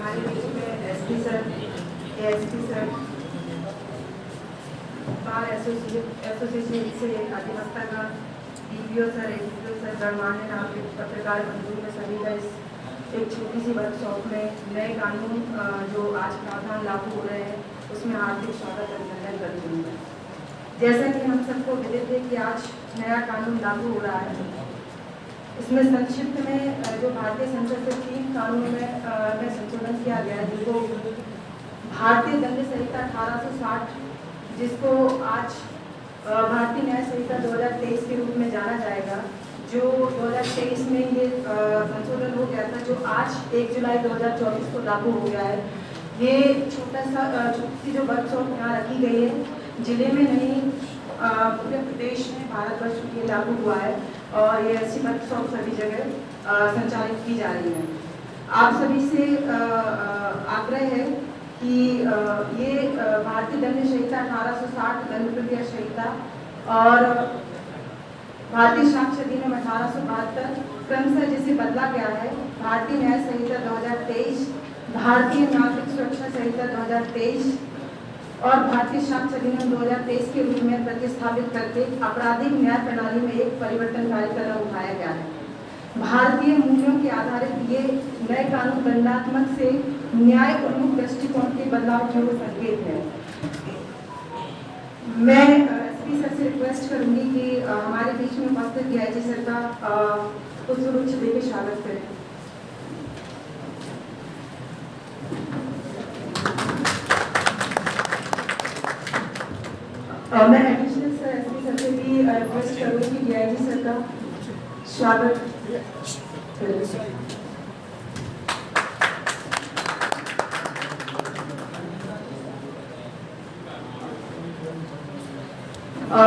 हमारे बीच में SP sir, ASP sir, bar association से अधिवक्तागण, डीपीओ सर, एडीपीओ सर, गणमान्य नागरिक, पत्रकार बंधु में सभी का इस एक छोटी सी वर्कशॉप में नए कानून जो आज प्रावधान लागू हो रहे हैं उसमें हार्दिक स्वागत अभिनंदन करती हूँ। जैसा कि हम सबको विदित है कि आज नया कानून लागू हो रहा है, इसमें संक्षिप्त में जो भारतीय संसद से 3 कानूनों में संशोधन किया गया है, जिसको भारतीय दंड संहिता 1860, जिसको आज भारतीय न्याय संहिता 2023 के रूप में जाना जाएगा, जो 2023 में ये संशोधन हो गया था, जो आज 1 जुलाई 2024 को लागू हो गया है। ये छोटी सी जो वर्कशॉप यहाँ रखी गई है, जिले में नहीं पूरे प्रदेश में, भारतवर्ष में ये लागू हुआ है और ये ऐसी वर्कशॉप सभी जगह संचालित की जा रही है। आप सभी से आग्रह है कि ये भारतीय दंड संहिता 1860 दंड प्रक्रिया संहिता और भारतीय साक्ष्य अधिनियम 1872 क्रमशः जिसे बदला गया है भारतीय न्याय संहिता 2023, भारतीय नागरिक सुरक्षा संहिता 2023 और भारतीय साक्ष्य अधिनियम 2023 के रूप में प्रतिस्थापित करके आपराधिक न्याय प्रणाली में एक परिवर्तनकारी कदम उठाया गया है। भारतीय मूल्यों के आधारित ये नए कानून दंडात्मक से न्याय उन्मुख दृष्टिकोण के बदलाव की ओर संकेत है। मैं एसपी सर से रिक्वेस्ट करूंगी कि हमारे बीच में उपस्थित डीआईजी सर का पुष्पगुच्छ देकर स्वागत करें। मैं एडिशनल सर एसपी सर से भी रिक्वेस्ट करूंगी कि डीआईजी सर का स्वागत करें।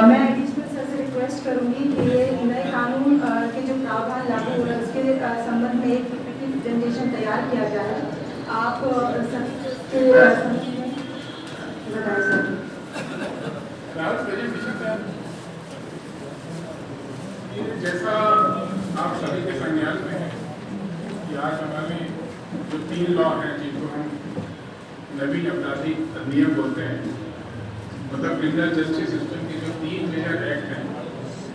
मैं एडिशनल सर से रिक्वेस्ट करूंगी कि ये नए कानून के जो प्रावधान लागू हो रहे हैं उसके संबंध में एक प्रेजेंटेशन तैयार किया जाए। आप सभी बताएं सर। जैसा आप सभी के संज्ञान में है कि आज हमारे जो 3 लॉ हैं जिनको हम नवीन आपराधिक अधिनियम बोलते हैं, मतलब क्रिमिनल जस्टिस सिस्टम के जो 3 मेजर एक्ट हैं,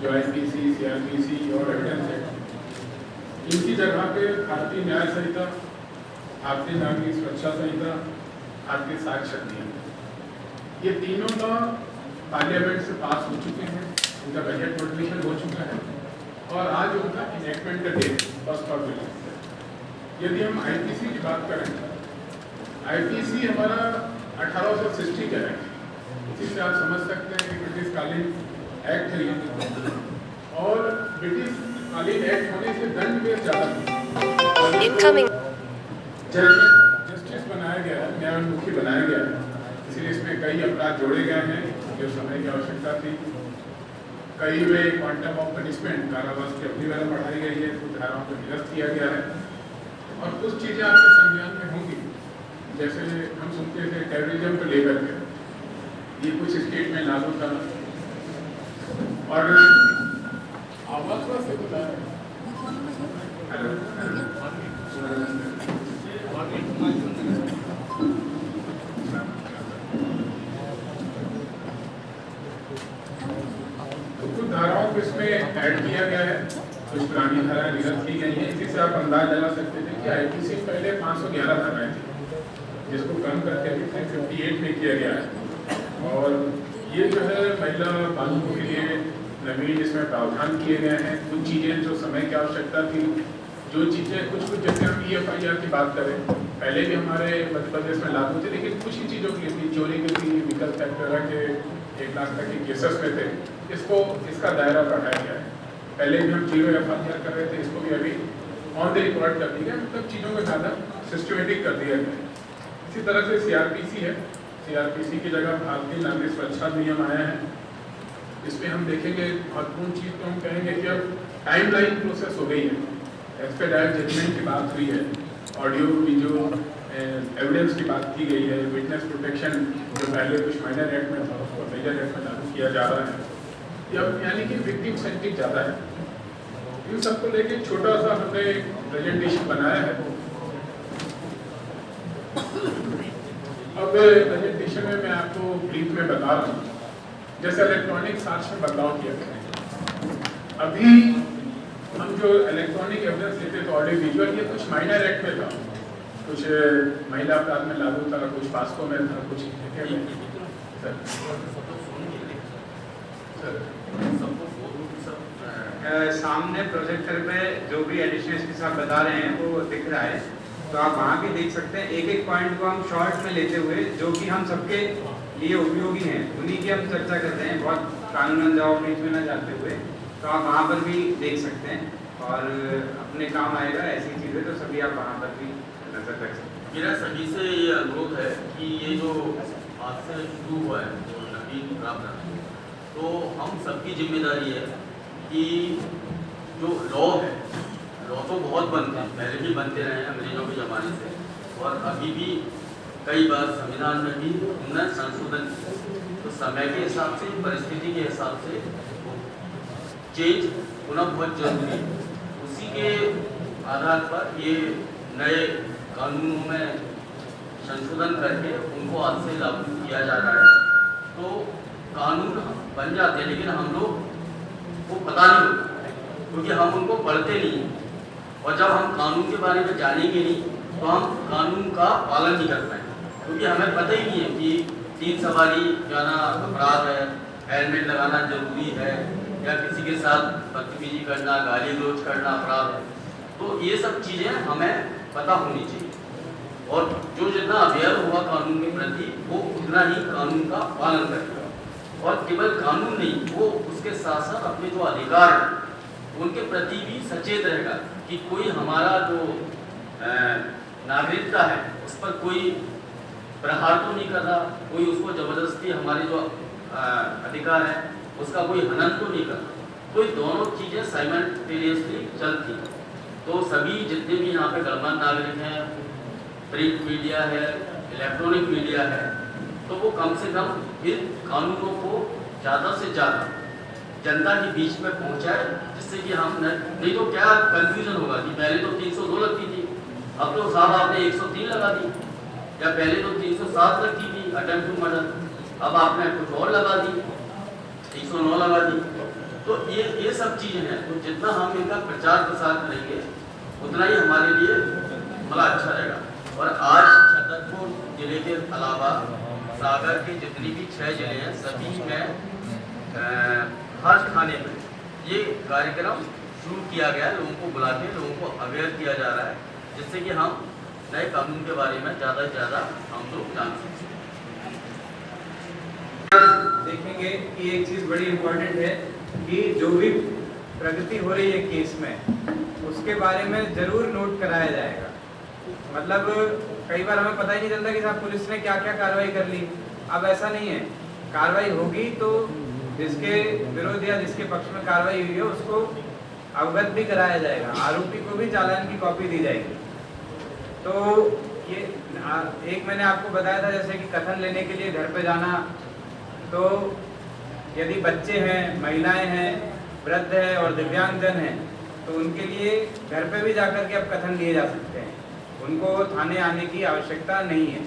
जो आईपीसी, सीआरपीसी और एविडेंस एक्ट, इनकी जगह पे भारतीय न्याय संहिता, भारतीय नागरिक सुरक्षा संहिता, भारतीय साक्ष्य अधिनियम, ये तीनों लॉ पार्लियामेंट से पास हो चुके हैं, उनका बजट नोटिफिकेशन हो चुका है और आज उनका इनेक्टमेंट का डेट 1 अप्रैल। यदि हम आईपीसी की बात करें, आईपीसी हमारा 1860 का है, इसी से आप समझ सकते हैं कि ब्रिटिश कालीन एक्ट है ये, और ब्रिटिश कालीन एक्ट होने से दंड में ज़्यादा जस्टिस बनाया गया है, न्यायोन्मुखी बनाया गया है, इसलिए इसमें कई अपराध जोड़े गए हैं जो समय की आवश्यकता थी। कई में क्वांटम ऑफ पनिशमेंट, कारावास की अवधि वगैरह बढ़ाई गई है, कुछ धाराओं को निरस्त किया गया है और कुछ चीज़ें आपके संज्ञान में होंगी, जैसे हम सुनते थे टेररिज्म को लेकर के, ये कुछ स्टेट में लागू था और आवाज से बता कुछ धाराओं को इसमें ऐड किया गया है, कुछ पुरानी धाराएं निरस्त की गई हैं। इसी से आप अंदाज लगा सकते थे कि आईपीसी पहले 511 धाराएं थी, जिसको कम करके अभी 358 में किया गया है और ये जो है महिला कानूनों के लिए नवीन इसमें प्रावधान किए गए हैं। कुछ चीज़ें जो समय की आवश्यकता थी, जो चीज़ें कुछ जैसे हम EFIR की बात करें, पहले भी हमारे मध्य प्रदेश में लागू थे, लेकिन कुछ ही चीज़ों के लिए चोरी की थी, विकल्प फैक्टर के 1 लाख तक के केसेस में थे, इसका दायरा बढ़ाया गया है। पहले भी हम 0 FIR कर रहे थे, इसको भी अभी ऑन द रिकॉर्ड कर दिया, मतलब चीज़ों को ज़्यादा सिस्टमेटिक कर दिया गया। इसी तरह से CRPC है, CRPC की जगह भारतीय नागरिक सुरक्षा अधिनियम आया है। इसमें हम देखेंगे महत्वपूर्ण चीज़ तो हम कहेंगे कि अब टाइमलाइन प्रोसेस हो गई है, एक्सपेडाइट जजमेंट की बात हुई है, ऑडियो वीडियो एविडेंस की बात की गई है, विटनेस प्रोटेक्शन जो पहले कुछ माइनर एक्ट में था उसको मेजर एक्ट में लागू किया जा रहा है, यानी कि विक्टिम सेंट्रिक ज़्यादा है। इन सबको लेके छोटा सा हमने प्रेजेंटेशन बनाया है। अब प्रेजेंटेशन में मैं आपको ब्रीफ में बता रहा हूँ, जैसे इलेक्ट्रॉनिक साक्ष्य में बदलाव किया गया है। अभी हम जो इलेक्ट्रॉनिक एविडेंस लेते थे ऑडियो विजुअल, ये कुछ माइनर एक्ट में था, कुछ महिला अपराध में लागू था, कुछ पास्को में था, कुछ सामने प्रोजेक्टर पे जो भी एडिशन इसके साथ बता रहे हैं वो दिख रहा है, तो आप वहाँ भी देख सकते हैं। एक एक पॉइंट को हम शॉर्ट में लेते हुए जो कि हम सबके लिए उपयोगी हैं उन्हीं की हम चर्चा करते हैं, बहुत कानून अंजाम बीच में न जाते हुए, तो आप वहाँ पर भी देख सकते हैं और अपने काम आएगा ऐसी चीज़ें, तो सभी आप वहाँ पर भी नजर रख सकते हैं। मेरा सभी से ये अनुरोध है कि ये जो आज से शुरू हुआ है जो नवीन प्रावधान, तो हम सबकी जिम्मेदारी है कि जो लॉ है, लॉ तो बहुत बनते हैं, पहले भी बनते रहे हैं अंग्रेजों के ज़माने से, और अभी भी कई बार संविधान में भी उन्होंने संशोधन किया, तो समय के हिसाब से, परिस्थिति के हिसाब से चेंज होना बहुत जरूरी है। उसी के आधार पर ये नए कानूनों में संशोधन करके उनको आज से लागू किया जा रहा है। तो कानून बन जाते हैं लेकिन हम लोग को पता नहीं होता क्योंकि हम उनको पढ़ते नहीं, और जब हम कानून के बारे में जानेंगे नहीं तो हम कानून का पालन नहीं कर पाएंगे, क्योंकि हमें पता ही नहीं है कि 3 सवारी जाना अपराध है, हेलमेट लगाना जरूरी है, या किसी के साथ बदतमीजी करना, गाली गलौज करना अपराध है। तो ये सब चीज़ें हमें पता होनी चाहिए, और जो जितना अवेयर हुआ कानून के प्रति वो उतना ही कानून का पालन करेगा, और केवल कानून नहीं, वो उसके साथ साथ अपने जो अधिकार हैं उनके प्रति भी सचेत रहेगा कि कोई हमारा जो नागरिकता है उस पर कोई प्रहार तो नहीं कर रहा, कोई उसको जबरदस्ती हमारे जो अधिकार है उसका कोई हनन तो नहीं कर रहा। तो ये दोनों चीज़ें साइमल्टेनियसली चलती हैं। तो सभी जितने भी यहाँ पे गणमान्य नागरिक हैं, प्रिंट मीडिया है, इलेक्ट्रॉनिक मीडिया है, तो वो कम से कम इन कानूनों को ज़्यादा से ज़्यादा जनता के बीच में पहुँचाए, जिससे कि हम नहीं तो क्या कंफ्यूजन होगा कि पहले तो 302 लगती थी, अब तो साहब आपने 103 लगा दी, या पहले तो 307 लगती थी अटेम्प्ट टू मर्डर, अब आपने कुछ और लगा दी, 109 लगा दी। तो ये सब चीज़ें हैं, तो जितना हम इनका प्रचार प्रसार करेंगे उतना ही हमारे लिए बड़ा अच्छा रहेगा। और आज छतरपुर जिले के अलावा सागर के जितनी भी 6 जिले हैं सभी में हर थाने में ये कार्यक्रम शुरू किया गया है, लोगों को बुला के लोगों को अवेयर किया जा रहा है, जिससे कि हम नए कानून के बारे में ज़्यादा से ज़्यादा हम लोग जान सकते हैं। देखेंगे कि एक चीज़ बड़ी इम्पोर्टेंट है कि जो भी प्रगति हो रही है केस में उसके बारे में ज़रूर नोट कराया जाएगा। मतलब कई बार हमें पता ही नहीं चलता कि साहब पुलिस ने क्या क्या कार्रवाई कर ली। अब ऐसा नहीं है, कार्रवाई होगी तो जिसके विरोध या जिसके पक्ष में कार्रवाई हुई है उसको अवगत भी कराया जाएगा, आरोपी को भी चालान की कॉपी दी जाएगी। तो ये एक मैंने आपको बताया था जैसे कि कथन लेने के लिए घर पे जाना, तो यदि बच्चे हैं, महिलाएं हैं, वृद्ध है और दिव्यांगजन हैं तो उनके लिए घर पे भी जाकर के अब कथन लिए जा सकते हैं, उनको थाने आने की आवश्यकता नहीं है।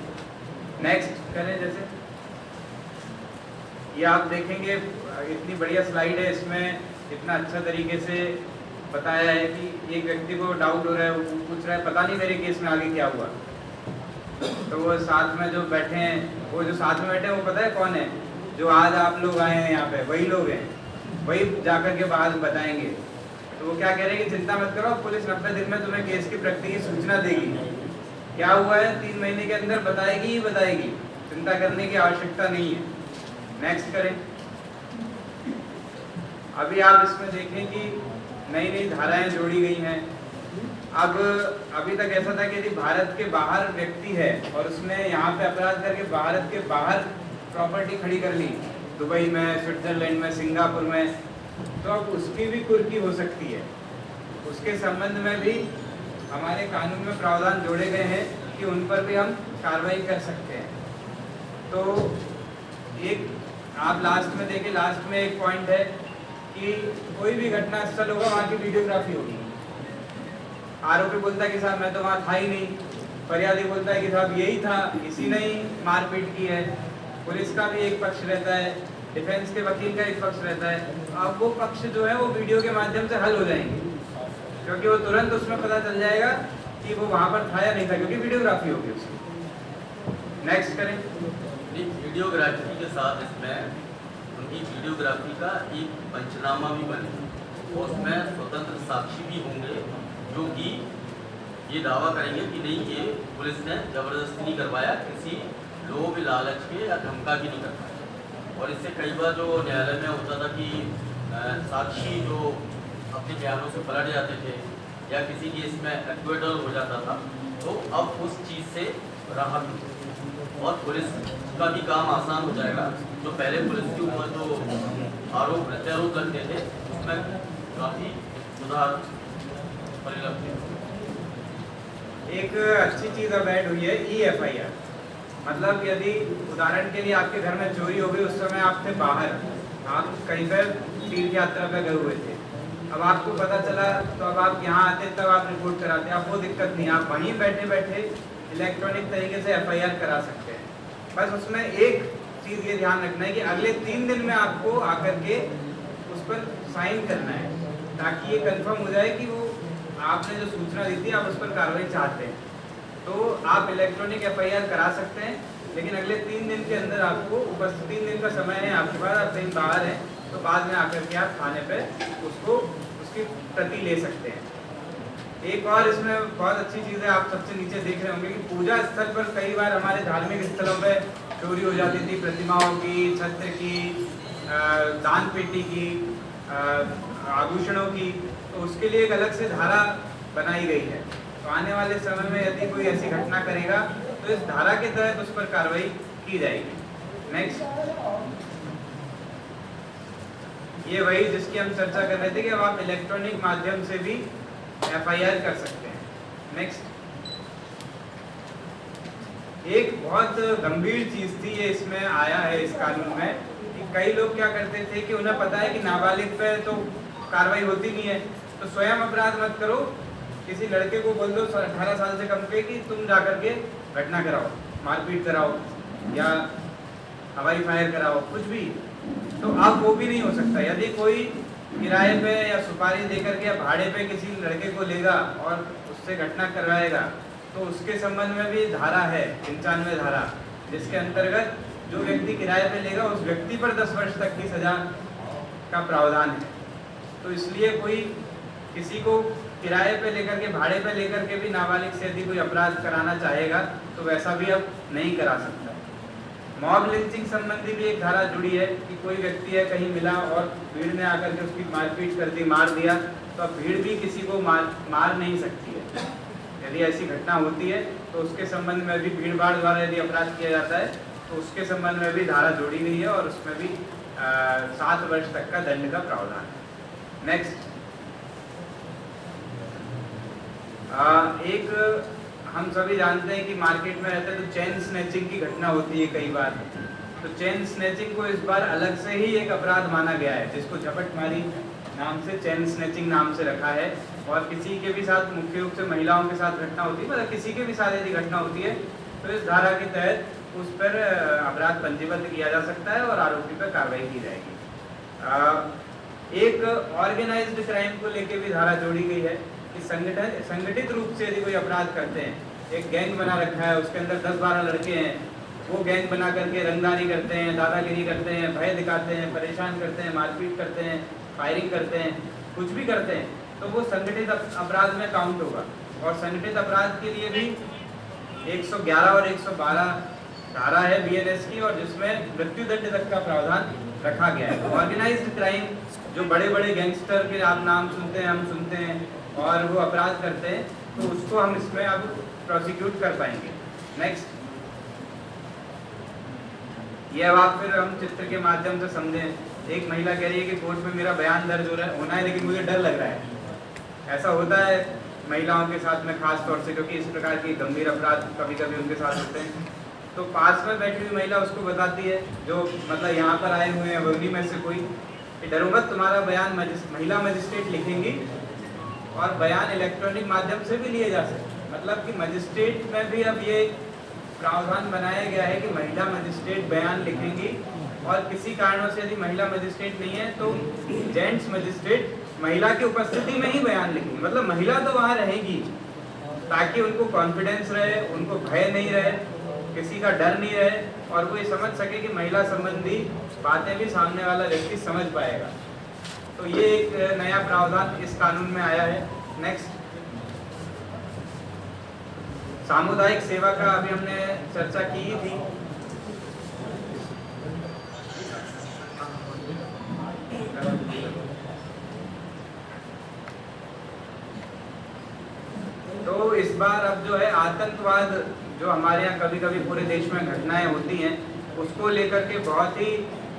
नेक्स्ट करें, जैसे ये आप देखेंगे इतनी बढ़िया स्लाइड है, इसमें इतना अच्छा तरीके से बताया है कि एक व्यक्ति को डाउट हो रहा है, वो पूछ रहा है पता नहीं मेरे केस में आगे क्या हुआ, तो वो साथ में जो बैठे हैं, वो जो साथ में बैठे हैं वो पता है कौन है, जो आज आप लोग आए हैं यहाँ पे वही लोग हैं, वही जाकर के बाद बताएंगे। तो वो क्या कह रहे हैं कि चिंता मत करो, पुलिस 90 दिन में तुम्हें केस की प्रगति की सूचना देगी, क्या हुआ है 3 महीने के अंदर बताएगी ही बताएगी, चिंता करने की आवश्यकता नहीं है। नेक्स्ट करें। अभी आप इसमें देखें कि नई नई धाराएं जोड़ी गई हैं। अब अभी तक ऐसा था कि यदि भारत के बाहर व्यक्ति है और उसने यहाँ पे अपराध करके भारत के बाहर प्रॉपर्टी खड़ी कर ली, दुबई में, स्विट्जरलैंड में, सिंगापुर में, तो अब उसकी भी कुर्की हो सकती है। उसके संबंध में भी हमारे कानून में प्रावधान जोड़े गए हैं कि उन पर भी हम कार्रवाई कर सकते हैं। तो एक आप लास्ट में देखें, लास्ट में एक पॉइंट है कि कोई भी घटना स्थल होगा वहाँ की वीडियोग्राफी होगी। आरोपी बोलता है कि साहब मैं तो वहाँ था ही नहीं, फरियादी बोलता है कि साहब यही था, इसी ने ही मारपीट की है। पुलिस का भी एक पक्ष रहता है, डिफेंस के वकील का एक पक्ष रहता है। अब वो पक्ष जो है वो वीडियो के माध्यम से हल हो जाएंगे, क्योंकि वो तुरंत उसमें पता चल जाएगा कि वो वहाँ पर था या नहीं था, क्योंकि वीडियोग्राफी होगी उसकी। नेक्स्ट करें। वीडियोग्राफी के साथ इसमें उनकी वीडियोग्राफी का एक पंचनामा भी बनेगा, और उसमें स्वतंत्र साक्षी भी होंगे जो कि ये दावा करेंगे कि नहीं, ये पुलिस ने जबरदस्ती नहीं करवाया, किसी लोभ लालच के या धमका के नहीं करवाया। और इससे कई बार जो न्यायालय में होता था कि साक्षी जो अपने बयानों से पलट जाते थे या किसी केस में एक्विटल हो जाता था, तो अब उस चीज़ से राहत मिलेगी और पुलिस का भी काम आसान हो जाएगा। जो पहले पुलिस के ऊपर जो आरोप प्रत्यारोप लगते थे उसमें काफ़ी सुधार परिलक्षित। एक अच्छी चीज़ अब ऐड हुई है EFIR, मतलब यदि उदाहरण के लिए आपके घर में चोरी हो गई, उस समय आप थे बाहर, आप कहीं पर तीर्थ यात्रा पे गए हुए थे, अब आपको पता चला तो अब आप यहाँ आते तब आप रिपोर्ट कराते, आप वो दिक्कत नहीं, आप वहीं बैठे बैठे इलेक्ट्रॉनिक तरीके से FIR करा सकते हैं। बस उसमें एक चीज़ ये ध्यान रखना है कि अगले 3 दिन में आपको आकर के उस पर साइन करना है, ताकि ये कंफर्म हो जाए कि वो आपने जो सूचना दी थी आप उस पर कार्रवाई चाहते हैं। तो आप इलेक्ट्रॉनिक FIR करा सकते हैं, लेकिन अगले 3 दिन के अंदर आपको बस 3 दिन का समय है आपके पास, आप कहीं बाहर हैं तो बाद में आकर के आप थाने पे उसको उसकी प्रति ले सकते हैं। एक और इसमें बहुत अच्छी चीज़ है, आप सबसे नीचे देख रहे होंगे कि पूजा स्थल पर कई बार हमारे धार्मिक स्थलों पे चोरी हो जाती थी, प्रतिमाओं की, छत्र की, दान पेटी की, आभूषणों की, तो उसके लिए एक अलग से धारा बनाई गई है। तो आने वाले समय में यदि कोई ऐसी घटना करेगा तो इस धारा के तहत उस पर कार्रवाई की जाएगी। नेक्स्ट, ये वही जिसकी हम चर्चा कर रहे थे कि अब आप इलेक्ट्रॉनिक माध्यम से भी FIR कर सकते हैं। नेक्स्ट, एक बहुत गंभीर चीज थी, ये इसमें आया है इस कानून में, कि कई लोग क्या करते थे कि उन्हें पता है कि नाबालिग पे तो कार्रवाई होती नहीं है, तो स्वयं अपराध मत करो, किसी लड़के को बोल दो 18 साल से कम के कि तुम जाकर के घटना कराओ, मारपीट कराओ या हवाई फायर कराओ, कुछ भी। तो अब वो भी नहीं हो सकता। यदि कोई किराए पे या सुपारी देकर के या भाड़े पे किसी लड़के को लेगा और उससे घटना करवाएगा, तो उसके संबंध में भी धारा है 95 धारा, जिसके अंतर्गत जो व्यक्ति किराए पे लेगा उस व्यक्ति पर 10 वर्ष तक की सजा का प्रावधान है। तो इसलिए कोई किसी को किराए पे लेकर के, भाड़े पे लेकर के भी नाबालिग से यदि कोई अपराध कराना चाहेगा तो वैसा भी अब नहीं करा सकता। मॉब लिंचिंग संबंधी भी एक धारा जुड़ी है कि कोई व्यक्ति है कहीं मिला और भीड़ ने आकर के उसकी मारपीट कर दी, मार दिया, तो अब भीड़ भी किसी को मार नहीं सकती है। यदि ऐसी घटना होती है तो उसके संबंध में भी भीड़ भाड़ द्वारा यदि अपराध किया जाता है तो उसके संबंध में भी धारा जोड़ी गई है और उसमें भी 7 वर्ष तक का दंड का प्रावधान है। नेक्स्ट, एक हम सभी जानते हैं कि मार्केट में रहते हैं तो चेन स्नैचिंग की घटना होती है कई बार। तो चेन स्नैचिंग को इस बार अलग से ही एक अपराध माना गया है, जिसको झपटमारी नाम से चेन स्नैचिंग नाम से रखा है। और किसी के भी साथ, मुख्य रूप से महिलाओं के साथ घटना होती है, मतलब किसी के भी साथ यदि घटना होती है तो इस धारा के तहत उस पर अपराध पंजीबद्ध किया जा सकता है और आरोपी पर कार्रवाई की जाएगी। एक ऑर्गेनाइज्ड क्राइम को लेकर भी धारा जोड़ी गई है कि संगठित रूप से यदि कोई अपराध करते हैं, एक गैंग बना रखा है, उसके अंदर 10-12 लड़के हैं, वो गैंग बना करके रंगदारी करते हैं, दादागिरी करते हैं, भय दिखाते हैं, परेशान करते हैं, मारपीट करते हैं, फायरिंग करते हैं, कुछ भी करते हैं, तो वो संगठित अपराध में काउंट होगा। और संगठित अपराध के लिए भी 111 और 112 धारा है BNS की, और जिसमें मृत्युदंड तक का प्रावधान रखा गया है। तो ऑर्गेनाइज्ड क्राइम, जो बड़े बड़े गैंगस्टर के आप नाम सुनते हैं, हम सुनते हैं, और वो अपराध करते हैं, तो उसको हम इसमें अब प्रोसिक्यूट कर पाएंगे। नेक्स्ट, ये अब आप फिर हम चित्र के माध्यम से समझें। एक महिला कह रही है कि कोर्ट में मेरा बयान दर्ज होना है, लेकिन मुझे डर लग रहा है। ऐसा होता है महिलाओं के साथ में खास तौर से, क्योंकि इस प्रकार की गंभीर अपराध कभी कभी उनके साथ होते हैं। तो पास में बैठी हुई महिला उसको बताती है, जो मतलब यहाँ पर आए हुए हैं वही में से कोई, कि डरो मत, तुम्हारा बयान महिला मजिस्ट्रेट लिखेंगी और बयान इलेक्ट्रॉनिक माध्यम से भी लिए जा सकते, मतलब कि मजिस्ट्रेट में भी अब ये प्रावधान बनाया गया है कि महिला मजिस्ट्रेट बयान लिखेंगी, और किसी कारणों से यदि महिला मजिस्ट्रेट नहीं है तो जेंट्स मजिस्ट्रेट महिला की उपस्थिति में ही बयान लिखेंगे। मतलब महिला तो वहाँ रहेगी ताकि उनको कॉन्फिडेंस रहे, उनको भय नहीं रहे, किसी का डर नहीं रहे, और वो ये समझ सके कि महिला संबंधी बातें भी सामने वाला व्यक्ति समझ पाएगा। तो ये एक नया प्रावधान इस कानून में आया है। नेक्स्ट, सामुदायिक सेवा का अभी हमने चर्चा की ही थी। तो इस बार अब जो है आतंकवाद जो हमारे यहाँ कभी कभी पूरे देश में घटनाएं होती हैं, उसको लेकर के बहुत ही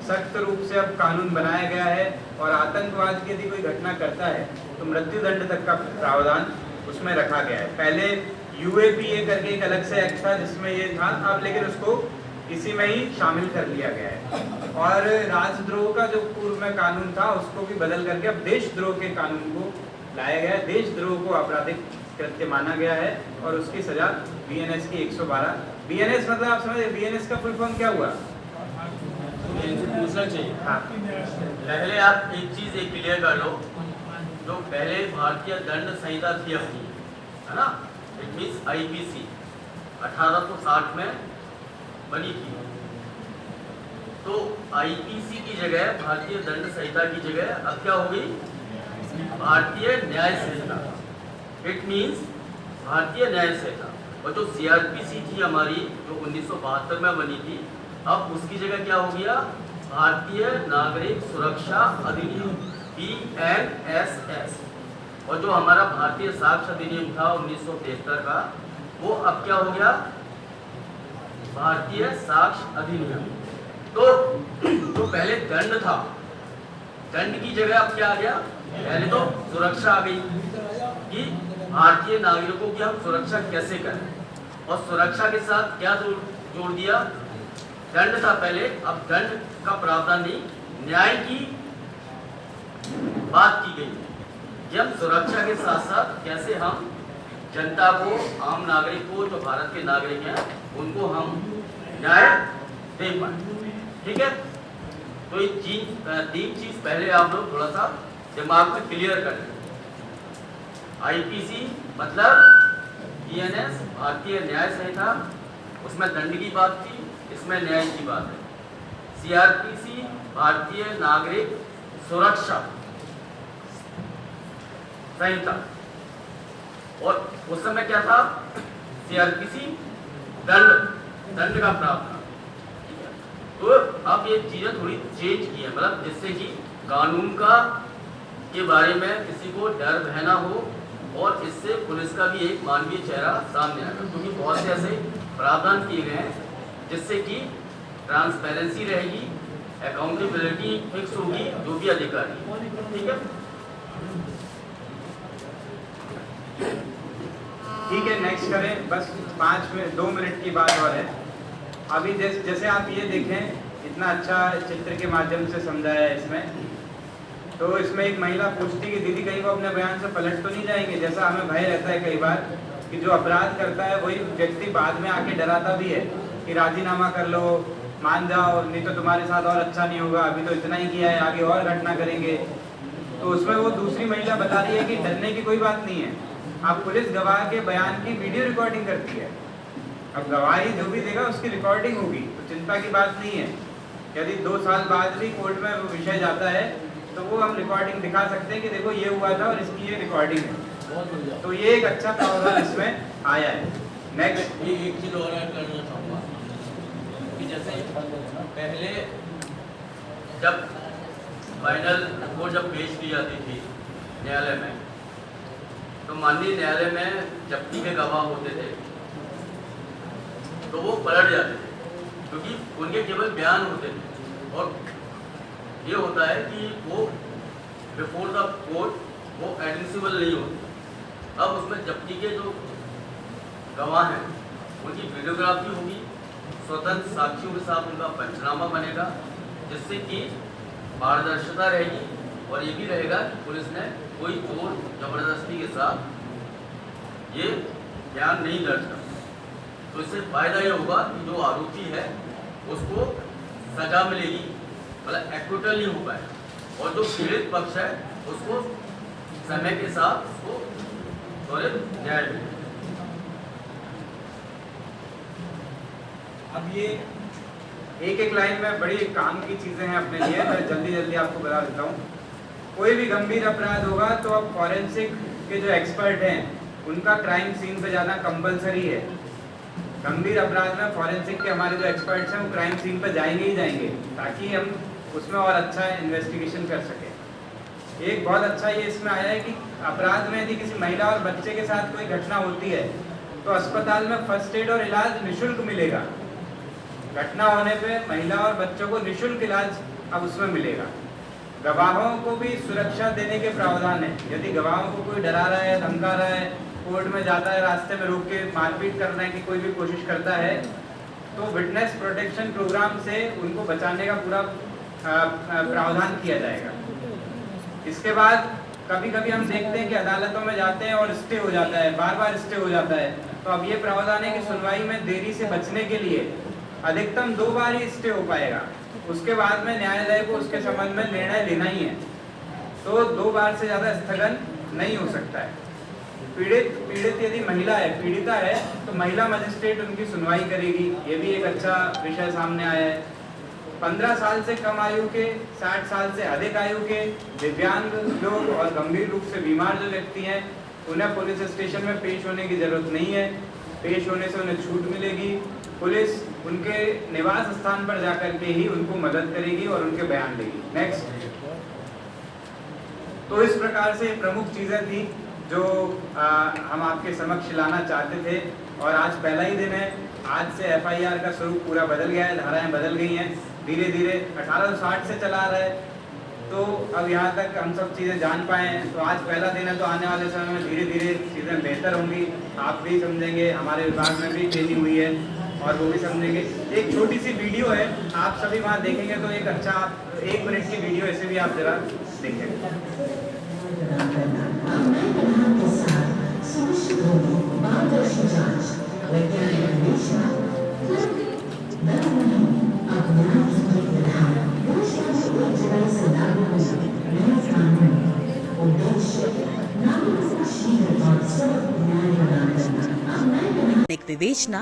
सख्त रूप से अब कानून बनाया गया है, और आतंकवाद की यदि कोई घटना करता है तो मृत्यु दंड तक का प्रावधान उसमें रखा गया है। पहले यूएपीए करके एक अलग से एक्ट था जिसमें ये था, अब लेकिन उसको इसी में ही शामिल कर लिया गया है। और राजद्रोह का जो पूर्व में कानून था उसको भी बदल करके अब देशद्रोह के कानून को लाया गया है। देशद्रोह को आपराधिक कृत्य माना गया है और उसकी सजा बीएनएस की 112। बीएनएस मतलब आप समझे, बीएनएस का फुल फॉर्म क्या हुआ? पूछना चाहिए। हाँ, पहले आप एक चीज एक क्लियर कर लो, जो पहले भारतीय दंड संहिता थी अपनी, है ना, इट मीन्स आईपीसी 1860 में बनी थी। तो आईपीसी की जगह, भारतीय दंड संहिता की जगह अब क्या हो गई? भारतीय न्याय संहिता। इट मीन्स भारतीय न्याय संहिता। और जो सीआरपीसी थी हमारी, जो 1972 में बनी थी, अब उसकी जगह क्या हो गया? भारतीय नागरिक सुरक्षा अधिनियम BNSS। और जो हमारा भारतीय साक्ष्य अधिनियम था 1973 का, वो अब क्या हो गया? भारतीय साक्ष्य अधिनियम। तो जो पहले दंड था, दंड की जगह अब क्या आ गया? पहले तो सुरक्षा आ गई कि भारतीय नागरिकों की हम सुरक्षा कैसे करें, और सुरक्षा के साथ क्या जोड़ दिया? दंड था पहले, अब दंड का प्रावधान नहीं, न्याय की बात की गई कि हम सुरक्षा के साथ साथ कैसे हम जनता को, आम नागरिक को, जो भारत के नागरिक हैं, उनको हम न्याय दे पाए। ठीक है, तो ये तीन चीज पहले आप लोग थोड़ा सा दिमाग में क्लियर करें। आईपीसी मतलब बीएनएस भारतीय न्याय संहिता, उसमें दंड की बात थी, इसमें न्याय की बात है। सीआरपीसी भारतीय नागरिक सुरक्षा संहिता, और उस समय क्या था? सीआरपीसी दंड का प्रावधान। तो अब ये चीजें थोड़ी चेंज की है, मतलब जिससे कि कानून का के बारे में किसी को डर भय ना हो, और इससे पुलिस का भी एक मानवीय चेहरा सामने आएगा, क्योंकि बहुत से ऐसे प्रावधान किए गए हैं जिससे कि ट्रांसपेरेंसी रहेगी, अकाउंटेबिलिटी फिक्स होगी जो भी अधिकारी। ठीक है, ठीक है, नेक्स्ट करें। बस 2 मिनट की बात और है। अभी जैसे आप ये देखें, इतना अच्छा चित्र के माध्यम से समझाया है इसमें। तो इसमें एक महिला पूछती कि दीदी कहीं वो अपने बयान से पलट तो नहीं जाएंगे? जैसा हमें भय रहता है कई बार कि जो अपराध करता है वही व्यक्ति बाद में आके डराता भी है कि राजीनामा कर लो, मान जाओ, नहीं तो तुम्हारे साथ और अच्छा नहीं होगा, अभी तो इतना ही किया है, आगे और घटना करेंगे। तो उसमें वो दूसरी महिला बता रही है कि डरने की कोई बात नहीं है, अब पुलिस गवाह के बयान की वीडियो रिकॉर्डिंग करती है, अब गवाही जो भी देगा उसकी रिकॉर्डिंग होगी, तो चिंता की बात नहीं है। यदि 2 साल बाद भी कोर्ट में वो विषय जाता है तो वो हम रिकॉर्डिंग दिखा सकते हैं कि देखो ये हुआ था और इसकी ये रिकॉर्डिंग है। तो ये एक अच्छा प्रावधान इसमें आया है। नेक्स्ट, ये एक चीज और ऐड करना चाहूँगा कि जैसे पहले जब फाइनल रिपोर्ट जब पेश की जाती थी न्यायालय में, तो माननीय न्यायालय में जब्ती के गवाह होते थे तो वो पलट जाते थे, क्योंकि उनके केवल बयान होते थे, और ये होता है कि वो बिफोर द कोर्ट वो एडमिसिबल नहीं होते। अब उसमें जब्ती के जो गवाह हैं उनकी वीडियोग्राफी होगी, स्वतंत्र साक्षियों के साथ उनका पंचनामा बनेगा, जिससे कि पारदर्शिता रहेगी, और ये भी रहेगा कि पुलिस ने कोई जोर जबरदस्ती के साथ ये बयान नहीं दर्ज करता तो इससे फायदा ये होगा कि जो आरोपी है उसको सजा मिलेगी, मतलब एक्विटल नहीं हो पाएगा, और जो पीड़ित पक्ष है उसको समय के साथ उसको त्वरित न्याय मिलेगा। अब ये एक एक लाइन में बड़ी काम की चीज़ें हैं अपने लिए, मैं जल्दी जल्दी आपको बता देता हूँ। कोई भी गंभीर अपराध होगा तो अब फॉरेंसिक के जो एक्सपर्ट हैं उनका क्राइम सीन पे जाना कंपलसरी है। गंभीर अपराध में फॉरेंसिक के हमारे जो एक्सपर्ट्स हैं वो क्राइम सीन पे जाएंगे ही जाएंगे, ताकि हम उसमें और अच्छा इन्वेस्टिगेशन कर सकें। एक बहुत अच्छा ये इसमें आया है कि अपराध में यदि किसी महिला और बच्चे के साथ कोई घटना होती है तो अस्पताल में फर्स्ट एड और इलाज निःशुल्क मिलेगा। घटना होने पे महिला और बच्चों को निःशुल्क इलाज अब उसमें मिलेगा। गवाहों को भी सुरक्षा देने के प्रावधान है। यदि गवाहों को कोई डरा रहा है, धमका रहा है, कोर्ट में जाता है, रास्ते में रोक के मारपीट करने की कोई भी कोशिश करता है, तो विटनेस प्रोटेक्शन प्रोग्राम से उनको बचाने का पूरा प्रावधान किया जाएगा। इसके बाद कभी कभी हम देखते हैं कि अदालतों में जाते हैं और स्टे हो जाता है, बार बार स्टे हो जाता है, तो अब ये प्रावधान है कि सुनवाई में देरी से बचने के लिए अधिकतम 2 बार ही स्टे हो पाएगा। उसके बाद में न्यायालय को उसके संबंध में निर्णय लेना ही है, तो 2 बार से ज़्यादा स्थगन नहीं हो सकता है। पीड़ित यदि महिला है, पीड़िता है, तो महिला मजिस्ट्रेट उनकी सुनवाई करेगी। ये भी एक अच्छा विषय सामने आया है। 15 साल से कम आयु के, 60 साल से अधिक आयु के, दिव्यांग लोग और गंभीर रूप से बीमार जो व्यक्ति हैं उन्हें पुलिस स्टेशन में पेश होने की जरूरत नहीं है। पेश होने से उन्हें छूट मिलेगी। पुलिस उनके निवास स्थान पर जाकर के ही उनको मदद करेगी और उनके बयान लेगी। नेक्स्ट। तो इस प्रकार से प्रमुख चीज़ें थी जो हम आपके समक्ष लाना चाहते थे, और आज पहला ही दिन है। आज से FIR का स्वरूप पूरा बदल गया है, धाराएं बदल गई हैं। धीरे धीरे 1860 से चला रहा है, तो अब यहाँ तक हम सब चीज़ें जान पाए हैं। तो आज पहला दिन है, तो आने वाले समय में धीरे धीरे चीज़ें बेहतर होंगी। आप भी समझेंगे, हमारे विभाग में भी ट्रेनिंग हुई है और वो भी समझेंगे। एक छोटी सी वीडियो है, आप सभी वहाँ देखेंगे तो एक अच्छा 1 मिनट की वीडियो ऐसे भी आप जरा देखेंगे। एक विवेचना,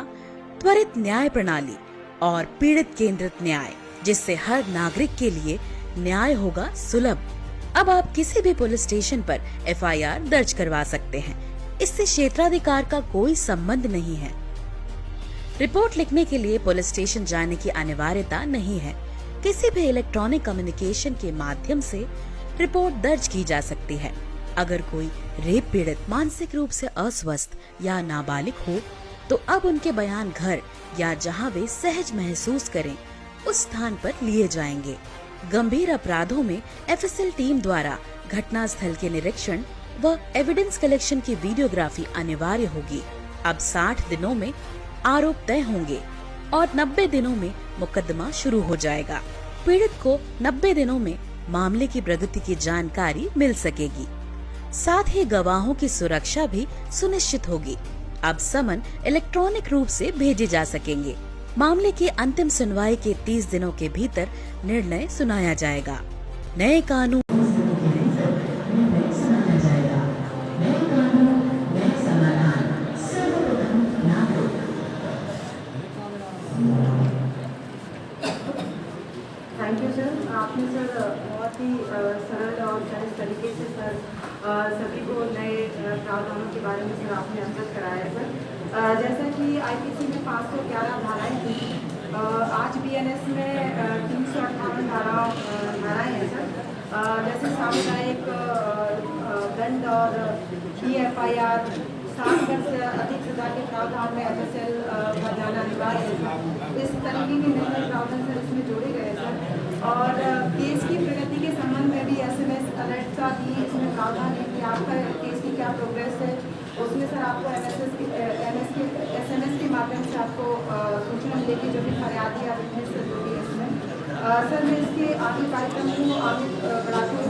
त्वरित न्याय प्रणाली और पीड़ित केंद्रित न्याय, जिससे हर नागरिक के लिए न्याय होगा सुलभ। अब आप किसी भी पुलिस स्टेशन पर FIR दर्ज करवा सकते हैं। इससे क्षेत्राधिकार का कोई संबंध नहीं है। रिपोर्ट लिखने के लिए पुलिस स्टेशन जाने की अनिवार्यता नहीं है। किसी भी इलेक्ट्रॉनिक कम्युनिकेशन के माध्यम से रिपोर्ट दर्ज की जा सकती है। अगर कोई रेप पीड़ित मानसिक रूप से अस्वस्थ या नाबालिग हो, तो अब उनके बयान घर या जहां वे सहज महसूस करें उस स्थान पर लिए जाएंगे। गंभीर अपराधों में FSL टीम द्वारा घटनास्थल के निरीक्षण व एविडेंस कलेक्शन की वीडियोग्राफी अनिवार्य होगी। अब 60 दिनों में आरोप तय होंगे और 90 दिनों में मुकदमा शुरू हो जाएगा। पीड़ित को 90 दिनों में मामले की प्रगति की जानकारी मिल सकेगी। साथ ही गवाहों की सुरक्षा भी सुनिश्चित होगी। अब समन इलेक्ट्रॉनिक रूप से भेजे जा सकेंगे। मामले की अंतिम सुनवाई के 30 दिनों के भीतर निर्णय सुनाया जाएगा। नए कानून थैंक यू सर। आपने सर बहुत ही सरल और सहज तरीके से सर सभी को नए प्रावधानों के बारे में सर आपने अवगत कराया सर। जैसा कि IPC में 511 धाराएं थी, आज BNS में 358 धाराएं हैं सर। जैसे सामुदायिक दंड और DFIR, 7 वर्ष से अधिक सजा के प्रावधान में FSL का जाना अनिवार्य है। इस तरीके के निर्णय प्रावधान सर इसमें जोड़े गए सर। और केस की प्रगति के संबंध में भी SMS अलर्ट का भी इसमें प्रावधान है कि आपका केस की क्या प्रोग्रेस है। उसमें सर आपको SMS के माध्यम से आपको सूचना मिलेगी, जो भी फरियादी या विटनेस जो भी है इसमें। सर मैं इसके आगे कार्यक्रम को आगे बढ़ाते हुए